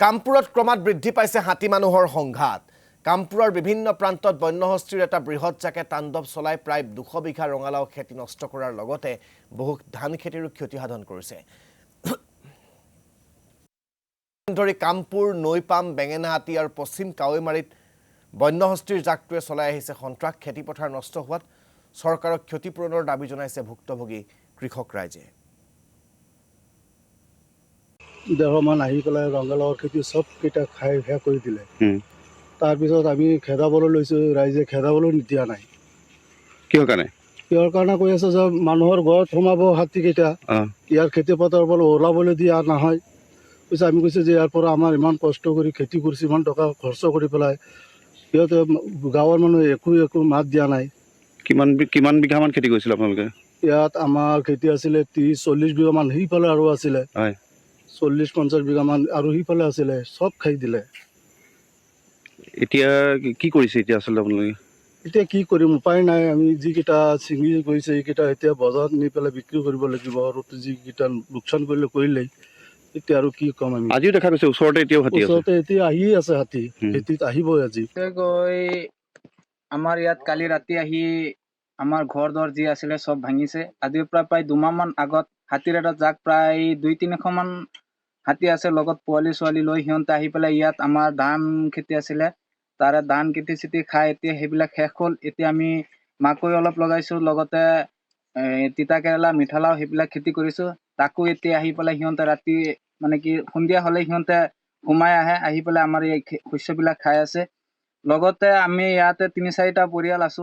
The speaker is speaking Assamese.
কামপুৰত ক্ৰমাৎ বৃদ্ধি পাইছে হাতী মানুহৰ সংঘাত। কামপুৰৰ বিভিন্ন প্ৰান্তত বন্যহস্তীৰ এটা বৃহৎ জাকে তাণ্ডৱ চলাই প্ৰায় 200 বিঘা ৰঙালাও খেতি নষ্ট কৰাৰ লগতে বহু ধান খেতিৰো ক্ষতিসাধন কৰিছে। ধৰি কামপুৰ, নৈপাম, বেঙেনাহাটী আৰু পশ্চিম কাৱৈমাৰীত বন্যহস্তীৰ জাকটোৱে চলাই আহিছে সন্ত্ৰাস। খেতিপথাৰ নষ্ট হোৱাত চৰকাৰক ক্ষতিপূৰণৰ দাবী জনাইছে ভুক্তভোগী কৃষক ৰাইজে। দেহমান আহি পেলাই ৰঙালাওৰ খেতি চবকেইটা খাই শেষ কৰি দিলে। তাৰপিছত আমি খেদাবলৈ লৈছোঁ, ৰাইজে খেদাবলৈ দিয়া নাই। কিহৰ কাৰণে কৈ আছে যে মানুহৰ ঘৰত সোমাব হাতীকেইটা, ইয়াৰ খেতি পথাৰৰ পৰা ওলাবলৈ দিয়া নহয়। কৈছে আমি কৈছোঁ যে ইয়াৰ পৰা আমাৰ ইমান কষ্ট কৰি খেতি কৰিছোঁ, ইমান টকা খৰচ কৰি পেলাই সিহঁতে গাঁৱৰ মানুহে একো মাত দিয়া নাই। কিমান বিঘামান খেতি কৰিছিল আপোনালোকে? ইয়াত আমাৰ খেতি আছিলে 30-40 বিঘামান, সিফালে আৰু আছিলে 40-50 বিঘামান আৰু সিফালে আছিলে, চব খাই দিলে। এতিয়া কি কৰিছে এতিয়া আচলতে আপোনালোকে? এতিয়া কি কৰিম, উপায় নাই। আমি যিকেইটা ছিঙি গৈছে এইকেইটা এতিয়া বজাৰত নি পেলাই বিক্ৰী কৰিব লাগিব, আৰু যিকেইটা লোকচান কৰিলেই এতিয়া আৰু কি ক'ম আমি। আজিও দেখা গৈছে ওচৰতে এতিয়াও হাতী আছে। ওচৰতে এতিয়া আহিয়ে আছে হাতী, খেতিত আহিবই আজি। আমাৰ ইয়াত কালি ৰাতি আহি আমাৰ ঘৰ দৰ যি আছিলে চব ভাঙিছে। আজিৰ পৰা প্ৰায় 2 মাহমান আগত হাতীৰ এটা জাক প্ৰায় 200-300 মান হাতী আছে, লগত পোৱালি ছোৱালী লৈ সিহঁতে আহি পেলাই ইয়াত আমাৰ ধান খেতি আছিলে, তাৰে ধান খেতি খাই এতিয়া সেইবিলাক শেষ হ'ল। এতিয়া আমি মাকৈ অলপ লগাইছোঁ, লগতে তিতা কেৰেলা, মিঠালাও সেইবিলাক খেতি কৰিছোঁ। তাকো এতিয়া আহি পেলাই সিহঁতে ৰাতি মানে কি সন্ধিয়া হ'লে সিহঁতে সোমাই আহি পেলাই আমাৰ এই শস্যবিলাক খাই আছে। লগতে আমি ইয়াতে 3-4টা পৰিয়াল আছোঁ।